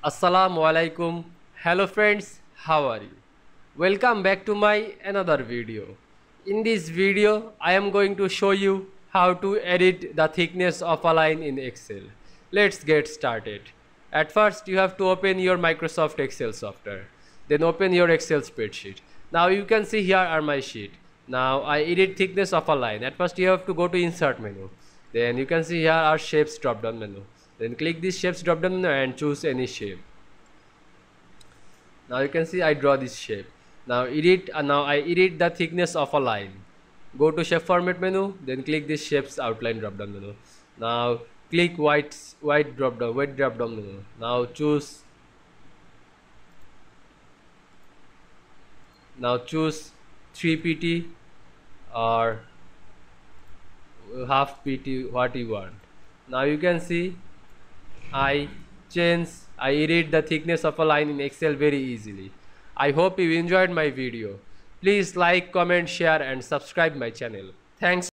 Assalamu Walaikum. Hello friends, how are you? Welcome back to my another video. In this video, I am going to show you how to edit the thickness of a line in Excel. Let's get started. At first, you have to open your Microsoft Excel software. Then open your Excel spreadsheet. Now you can see here are my sheet. Now I edit thickness of a line. At first, you have to go to Insert menu. Then you can see here are Shapes drop down menu. Then click this Shapes drop down menu and choose any shape. Now you can see I draw this shape. Now I edit the thickness of a line. Go to Shape Format menu, then click this Shapes Outline drop down menu. Now click white drop down menu. Now choose 3 pt or half pt, what you want. Now you can see I edit the thickness of a line in Excel very easily. I hope you enjoyed my video. Please like, comment, share and subscribe my channel. Thanks.